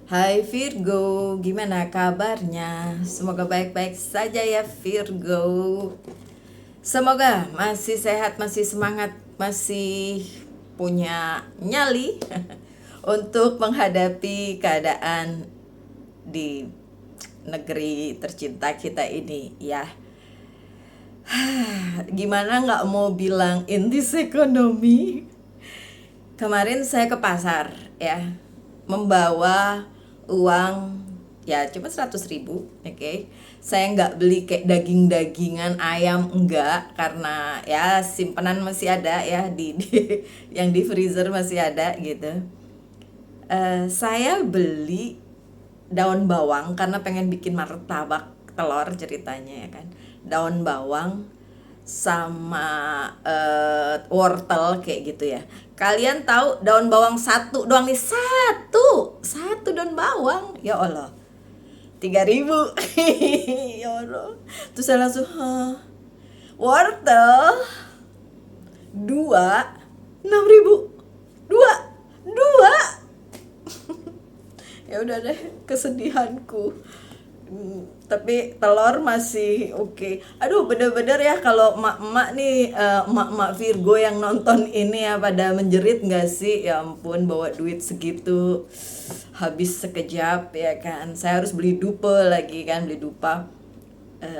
Hai Virgo, gimana kabarnya? Semoga baik-baik saja ya Virgo. Semoga masih sehat, masih semangat, masih punya nyali untuk menghadapi keadaan di negeri tercinta kita ini ya. Gimana nggak mau bilang in this economy? Kemarin saya ke pasar ya, membawa uang ya cuma 100.000, oke. Saya nggak beli kayak daging-dagingan ayam, enggak, karena ya simpanan masih ada ya yang di freezer masih ada gitu. Saya beli daun bawang karena pengen bikin martabak telur ceritanya ya kan. Daun bawang sama wortel kayak gitu ya. Kalian tahu daun bawang satu doang nih, satu daun bawang, ya Allah, 3.000. Ya Allah, terus saya langsung wortel dua, 6.000, dua dua. Ya udah deh, kesedihanku. Tapi telur masih oke. Aduh, bener-bener ya kalau emak-emak nih, emak-emak Virgo yang nonton ini ya pada menjerit nggak sih? Ya ampun, bawa duit segitu habis sekejap ya kan. Saya harus beli dupe lagi kan, beli dupa.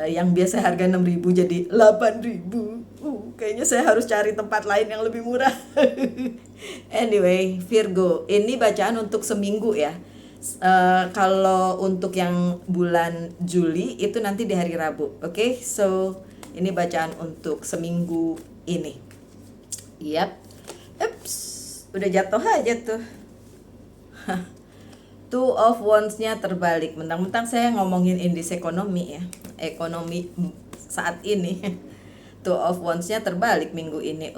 Yang biasa harga 6.000 jadi 8.000. Kayaknya saya harus cari tempat lain yang lebih murah. Anyway, Virgo, ini bacaan untuk seminggu ya. Kalau untuk yang bulan Juli itu nanti di hari Rabu, oke? So ini bacaan untuk seminggu ini. Yap, ups, udah jatuh aja tuh. Two of Wands-nya terbalik. Mentang-mentang saya ngomongin indeks ekonomi ya, ekonomi saat ini. Two of Wands-nya terbalik minggu ini.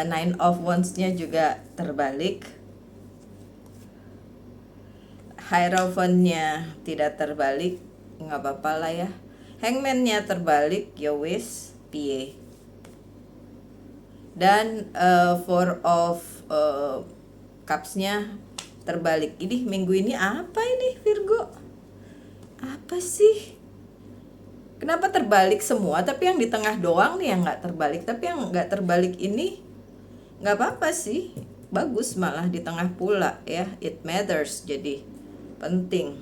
Nine of Wands-nya juga terbalik. Hierophant-nya tidak terbalik, nggak apa-apa lah ya. Hangman-nya terbalik, ya wis, piye. Dan Four of Cups-nya terbalik. Ini minggu ini apa ini Virgo? Apa sih? Kenapa terbalik semua? Tapi yang di tengah doang nih yang nggak terbalik. Tapi yang nggak terbalik ini nggak apa-apa sih. Bagus malah di tengah pula ya. It matters, jadi penting.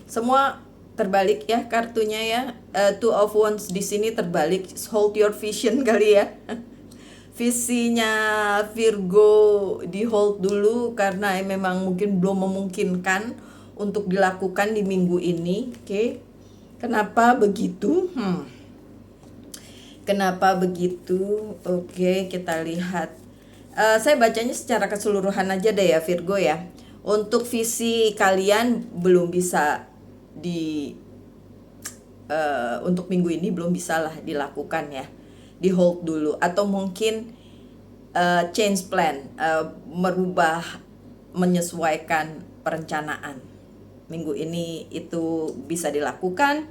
Semua terbalik ya kartunya ya. Two of Wands di sini terbalik. Hold your vision kali ya. Visinya Virgo di hold dulu karena memang mungkin belum memungkinkan untuk dilakukan di minggu ini, oke? Kenapa begitu? Kenapa begitu? Oke, kita lihat. Saya bacanya secara keseluruhan aja deh ya Virgo ya. Untuk visi kalian belum bisa untuk minggu ini belum bisa lah dilakukan ya, di hold dulu, atau mungkin change plan, merubah, menyesuaikan perencanaan minggu ini itu bisa dilakukan.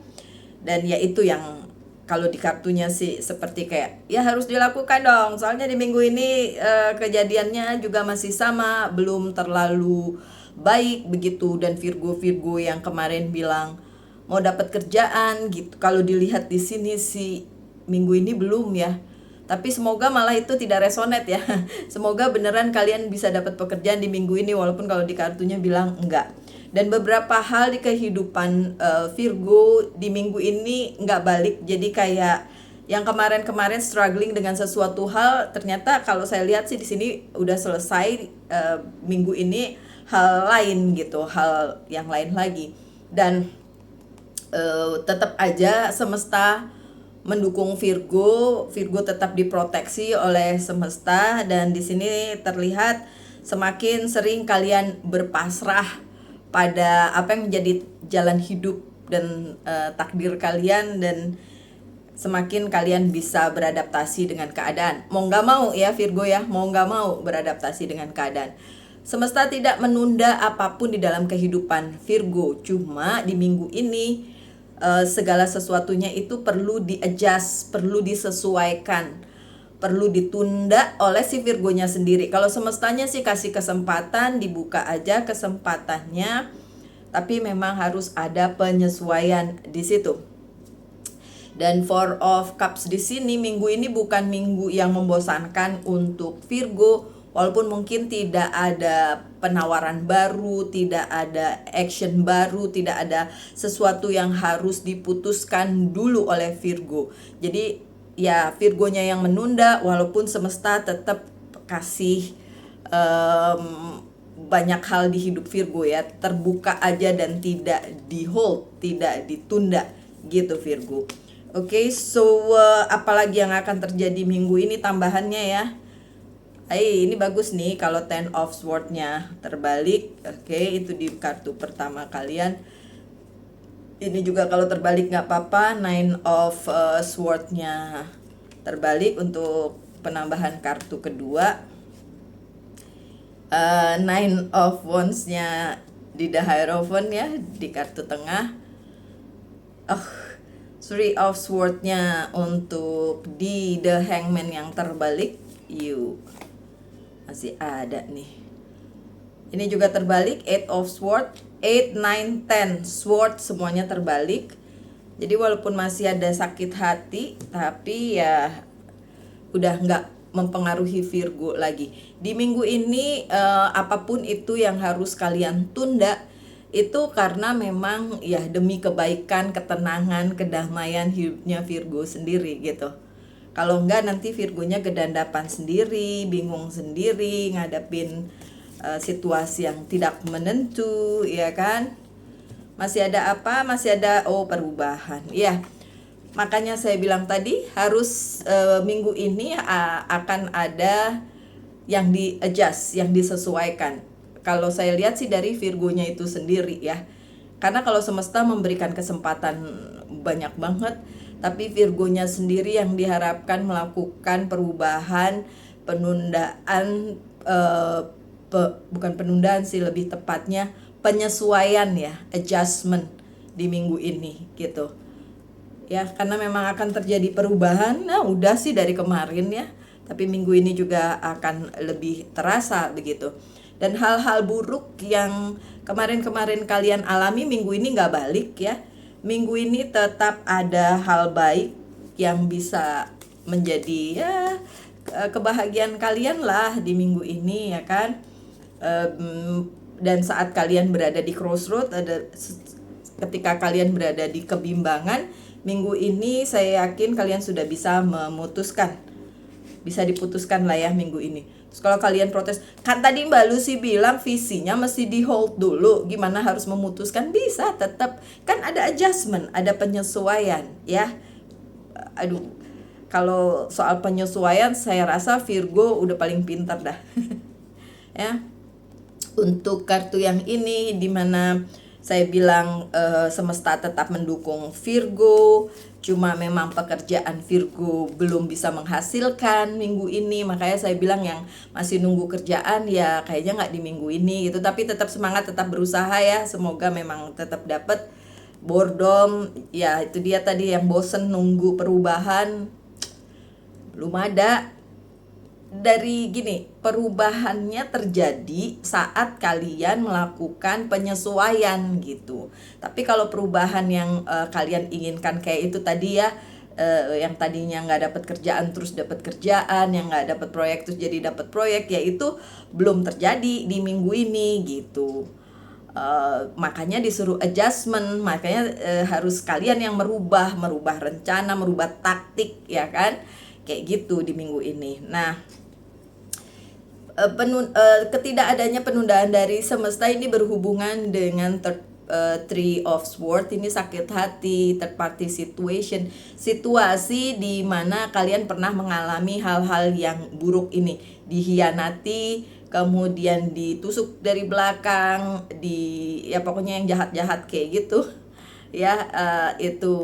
Dan ya itu yang kalau di kartunya sih seperti kayak ya harus dilakukan dong, soalnya di minggu ini kejadiannya juga masih sama, belum terlalu baik begitu. Dan Virgo yang kemarin bilang mau dapat kerjaan gitu, kalau dilihat di sini sih minggu ini belum ya. Tapi semoga malah itu tidak resonate ya. Semoga beneran kalian bisa dapat pekerjaan di minggu ini, walaupun kalau di kartunya bilang enggak. Dan beberapa hal di kehidupan Virgo di minggu ini nggak balik. Jadi kayak yang kemarin-kemarin struggling dengan sesuatu hal, ternyata kalau saya lihat sih di sini udah selesai. Minggu ini hal lain gitu, hal yang lain lagi. Dan tetap aja semesta mendukung Virgo. Virgo tetap diproteksi oleh semesta, dan di sini terlihat semakin sering kalian berpasrah pada apa yang menjadi jalan hidup dan takdir kalian, dan semakin kalian bisa beradaptasi dengan keadaan. Mau nggak mau ya Virgo ya, mau nggak mau beradaptasi dengan keadaan. Semesta tidak menunda apapun di dalam kehidupan Virgo, cuma di minggu ini segala sesuatunya itu perlu di-adjust, perlu disesuaikan, perlu ditunda oleh si Virgonya sendiri. Kalau semestanya sih kasih kesempatan, dibuka aja kesempatannya, tapi memang harus ada penyesuaian di situ. Dan Four of Cups di sini minggu ini bukan minggu yang membosankan untuk Virgo, walaupun mungkin tidak ada penawaran baru, tidak ada action baru, tidak ada sesuatu yang harus diputuskan dulu oleh Virgo. Jadi ya Virgonya yang menunda, walaupun semesta tetap kasih banyak hal di hidup Virgo ya, terbuka aja dan tidak di hold, tidak ditunda gitu Virgo. Oke, so apalagi yang akan terjadi minggu ini tambahannya ya. Ini bagus nih kalau Ten of Sword-nya terbalik. Oke, itu di kartu pertama kalian. Ini juga kalau terbalik nggak apa-apa. Nine of Sword-nya terbalik untuk penambahan kartu kedua. Nine of Wands-nya di The Hierophant ya, di kartu tengah. Three of Sword-nya untuk di The Hangman yang terbalik. Masih ada nih. Ini juga terbalik, Eight of Sword, 8, 9, 10 Sword semuanya terbalik. Jadi walaupun masih ada sakit hati, tapi ya udah nggak mempengaruhi Virgo lagi. Di minggu ini apapun itu yang harus kalian tunda, itu karena memang ya demi kebaikan, ketenangan, kedamaian hidupnya Virgo sendiri gitu. Kalau enggak nanti Virgonya gedandapan sendiri, bingung sendiri, ngadepin situasi yang tidak menentu, ya kan? Masih ada apa? Masih ada perubahan. Ya, makanya saya bilang tadi harus minggu ini akan ada yang di-adjust, yang disesuaikan. Kalau saya lihat sih dari Virgonya itu sendiri ya. Karena kalau semesta memberikan kesempatan banyak banget, tapi Virgonya sendiri yang diharapkan melakukan perubahan, penundaan, bukan penundaan sih, lebih tepatnya penyesuaian ya, adjustment di minggu ini gitu. Ya, karena memang akan terjadi perubahan. Nah, udah sih dari kemarin ya, tapi minggu ini juga akan lebih terasa begitu. Dan hal-hal buruk yang kemarin-kemarin kalian alami minggu ini nggak balik ya. Minggu ini tetap ada hal baik yang bisa menjadi ya kebahagiaan kalian lah di minggu ini ya kan. Dan saat kalian berada di crossroad, ketika kalian berada di kebimbangan, minggu ini saya yakin kalian sudah bisa memutuskan, bisa diputuskan lah ya minggu ini. Terus kalau kalian protes, kan tadi Mbak Lucy bilang visinya mesti di hold dulu, gimana harus memutuskan? Bisa tetap, kan ada adjustment, ada penyesuaian ya. Kalau soal penyesuaian saya rasa Virgo udah paling pintar dah. Ya. Untuk kartu yang ini dimana saya bilang semesta tetap mendukung Virgo, cuma memang pekerjaan Virgo belum bisa menghasilkan minggu ini, makanya saya bilang yang masih nunggu kerjaan ya kayaknya nggak di minggu ini gitu, tapi tetap semangat, tetap berusaha ya, semoga memang tetap dapat. Boredom ya itu dia tadi, yang bosen nunggu perubahan belum ada. Dari gini, perubahannya terjadi saat kalian melakukan penyesuaian gitu. Tapi kalau perubahan yang kalian inginkan kayak itu tadi ya, yang tadinya nggak dapat kerjaan terus dapat kerjaan, yang nggak dapat proyek terus jadi dapat proyek, ya itu belum terjadi di minggu ini gitu. Makanya disuruh adjustment, makanya harus kalian yang merubah rencana, merubah taktik ya kan, kayak gitu di minggu ini. Nah, ketidakadanya penundaan dari semesta ini berhubungan dengan Three of Swords. Ini sakit hati, third party situation, situasi di mana kalian pernah mengalami hal-hal yang buruk ini, dihianati, kemudian ditusuk dari belakang, ya pokoknya yang jahat-jahat kayak gitu ya. Itu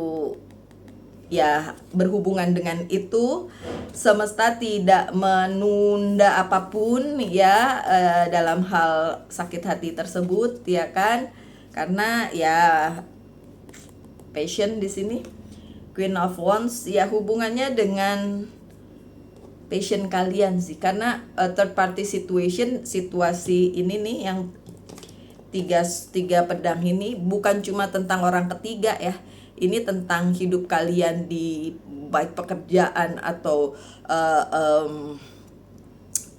ya berhubungan dengan itu, semesta tidak menunda apapun ya dalam hal sakit hati tersebut ya kan, karena ya passion di sini. Queen of Wands ya hubungannya dengan passion kalian sih, karena third party situation, situasi ini nih yang tiga pedang ini bukan cuma tentang orang ketiga ya, ini tentang hidup kalian di baik pekerjaan atau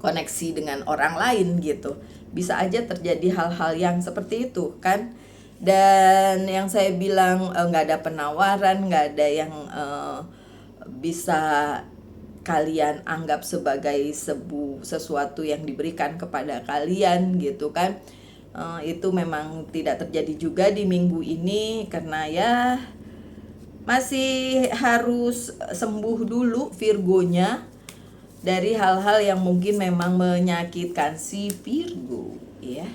koneksi dengan orang lain gitu. Bisa aja terjadi hal-hal yang seperti itu kan. Dan yang saya bilang nggak ada penawaran, nggak ada yang bisa kalian anggap sebagai sesuatu yang diberikan kepada kalian gitu kan. Itu memang tidak terjadi juga di minggu ini, karena ya masih harus sembuh dulu Virgonya dari hal-hal yang mungkin memang menyakitkan si Virgo ya.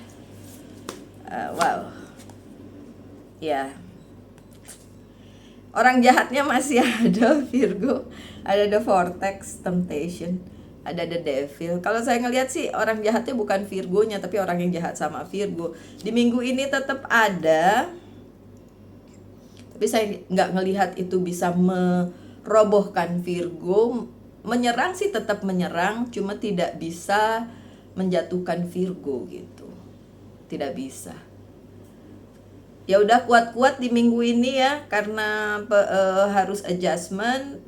Wow ya, orang jahatnya masih ada Virgo, ada the vortex temptation, ada the devil. Kalau saya ngelihat sih orang jahatnya bukan Virgonya, tapi orang yang jahat sama Virgo. Di minggu ini tetap ada, tapi saya nggak ngelihat itu bisa merobohkan Virgo. Menyerang sih tetap menyerang, cuma tidak bisa menjatuhkan Virgo gitu, tidak bisa. Ya udah kuat-kuat di minggu ini ya, karena harus adjustment,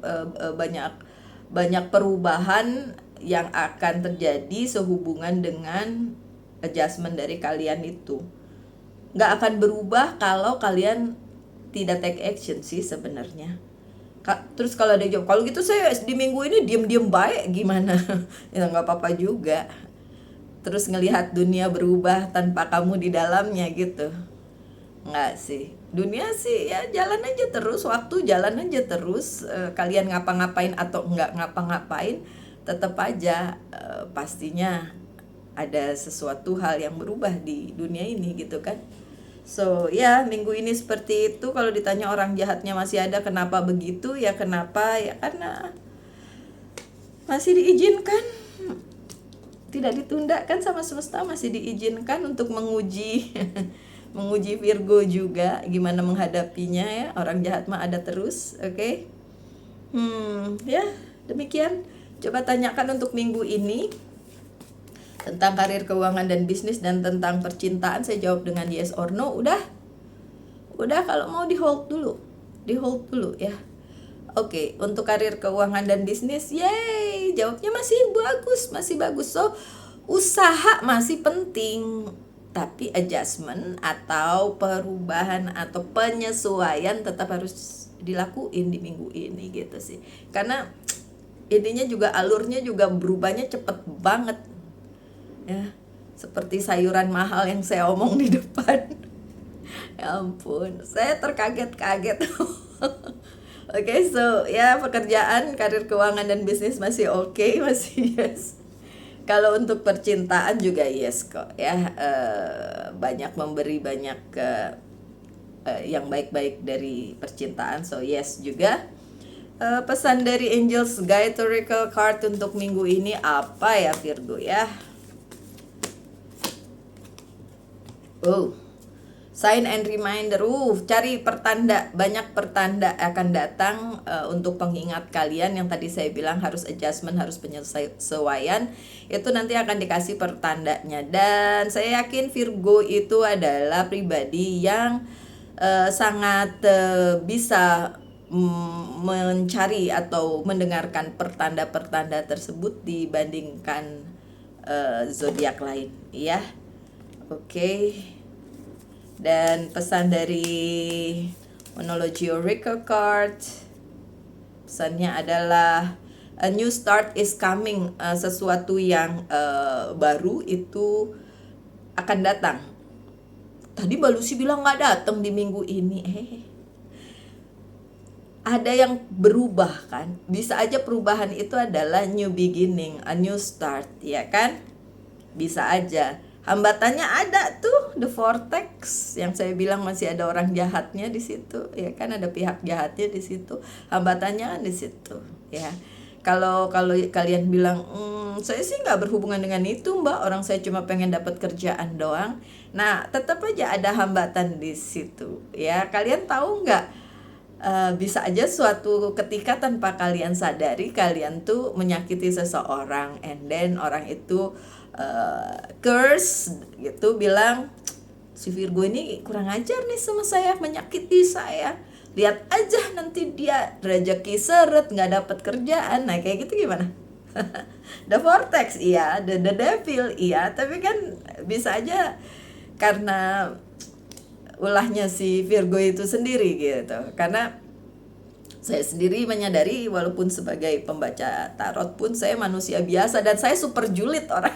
banyak perubahan yang akan terjadi sehubungan dengan adjustment dari kalian itu. Nggak akan berubah kalau kalian tidak take action sih sebenarnya. Terus kalau ada jawab, kalau gitu saya di minggu ini diem-diem baik gimana? Ya nggak apa-apa juga. Terus ngelihat dunia berubah tanpa kamu di dalamnya gitu. Nggak sih, dunia sih ya jalan aja terus, waktu jalan aja terus. Kalian ngapa-ngapain atau nggak ngapa-ngapain, tetap aja pastinya ada sesuatu hal yang berubah di dunia ini gitu kan. So ya minggu ini seperti itu. Kalau ditanya orang jahatnya masih ada, kenapa begitu ya? Kenapa ya? Karena masih diizinkan, tidak ditunda kan sama semesta, masih diizinkan untuk menguji menguji Virgo juga gimana menghadapinya ya. Orang jahat mah ada terus, oke? Ya demikian. Coba tanyakan untuk minggu ini tentang karir, keuangan, dan bisnis, dan tentang percintaan. Saya jawab dengan yes or no. Udah kalau mau di hold dulu ya. Oke, untuk karir, keuangan, dan bisnis, yay, jawabnya masih bagus. So usaha masih penting, tapi adjustment atau perubahan atau penyesuaian tetap harus dilakuin di minggu ini gitu sih. Karena intinya juga alurnya juga berubahnya cepet banget ya, seperti sayuran mahal yang saya omong di depan. Ya ampun, saya terkaget-kaget. Oke, so ya pekerjaan, karir, keuangan, dan bisnis masih oke, masih yes. Kalau untuk percintaan juga yes kok ya, banyak memberi banyak yang baik-baik dari percintaan, so yes juga. Pesan dari Angels Guide Oracle Card untuk minggu ini apa ya Virgo ya? Sign and reminder. Cari pertanda, banyak pertanda akan datang untuk pengingat kalian. Yang tadi saya bilang harus adjustment, harus penyesuaian, itu nanti akan dikasih pertandanya. Dan saya yakin Virgo itu adalah pribadi yang sangat bisa mencari atau mendengarkan pertanda-pertanda tersebut dibandingkan zodiak lain ya. Oke. Dan pesan dari Monology Oracle Card, pesannya adalah a new start is coming. Sesuatu yang baru itu akan datang. Tadi Mbak Lucy bilang gak datang di minggu ini. Ada yang berubah kan. Bisa aja perubahan itu adalah new beginning, a new start ya kan. Bisa aja. Hambatannya ada tuh, the vortex yang saya bilang masih ada orang jahatnya di situ ya kan, ada pihak jahatnya di situ, hambatannya kan di situ ya. Kalau kalian bilang saya sih nggak berhubungan dengan itu Mbak, orang saya cuma pengen dapat kerjaan doang, nah tetap aja ada hambatan di situ ya. Kalian tahu nggak bisa aja suatu ketika tanpa kalian sadari kalian tuh menyakiti seseorang, and then orang itu curse gitu, bilang si Virgo ini kurang ajar nih sama saya, menyakiti saya, lihat aja nanti dia rezeki seret, nggak dapat kerjaan. Nah kayak gitu gimana? The vortex iya, the devil iya, tapi kan bisa aja karena ulahnya si Virgo itu sendiri gitu. Karena saya sendiri menyadari walaupun sebagai pembaca tarot pun saya manusia biasa, dan saya super julid orang.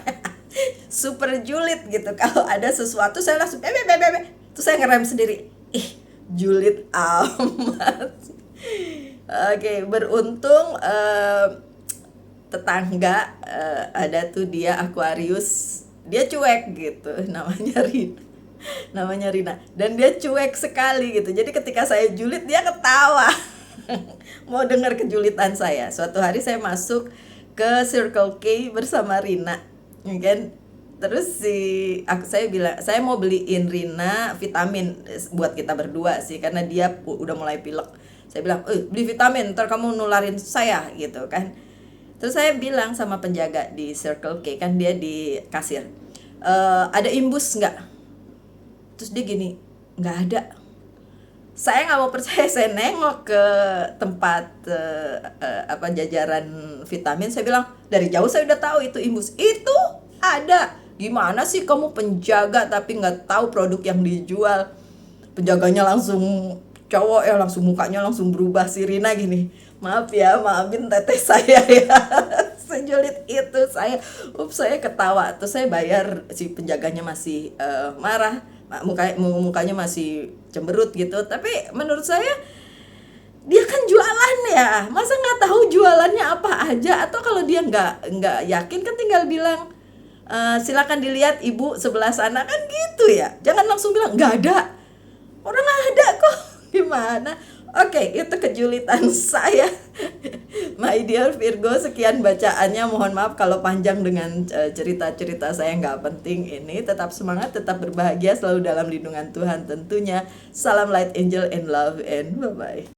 Super julid gitu. Kalau ada sesuatu saya langsung terus saya ngerem sendiri. Ih, julid amat. Oke, beruntung tetangga ada tuh dia Aquarius, dia cuek gitu, namanya Rina, dan dia cuek sekali gitu. Jadi ketika saya julid dia ketawa. Mau dengar kejulitan saya. Suatu hari saya masuk ke Circle K bersama Rina, ya kan? Terus saya bilang saya mau beliin Rina vitamin buat kita berdua sih, karena dia udah mulai pilek. Saya bilang, beli vitamin, ntar kamu nularin saya gitu kan. Terus saya bilang sama penjaga di Circle K, kan dia di kasir, ada imbus nggak? Terus dia gini, nggak ada. Saya nggak mau percaya, saya nengok ke tempat jajaran vitamin. Saya bilang, dari jauh saya udah tahu itu imbus, itu ada. Gimana sih kamu penjaga tapi nggak tahu produk yang dijual? Penjaganya langsung cowok ya, langsung mukanya langsung berubah. Si Rina gini, maaf ya, maafin teteh saya ya. Sejulit itu saya. Saya ketawa. Terus saya bayar, si penjaganya masih marah, mukanya masih cemberut gitu. Tapi menurut saya dia kan jualan ya, masa nggak tahu jualannya apa aja? Atau kalau dia nggak yakin kan tinggal bilang, silakan dilihat ibu sebelah sana, kan gitu ya. Jangan langsung bilang nggak ada, orang ada kok. Gimana? Oke, itu kejulitan saya. My dear Virgo, sekian bacaannya. Mohon maaf kalau panjang dengan cerita-cerita saya nggak penting ini. Tetap semangat, tetap berbahagia, selalu dalam lindungan Tuhan tentunya. Salam light angel and love, and bye-bye.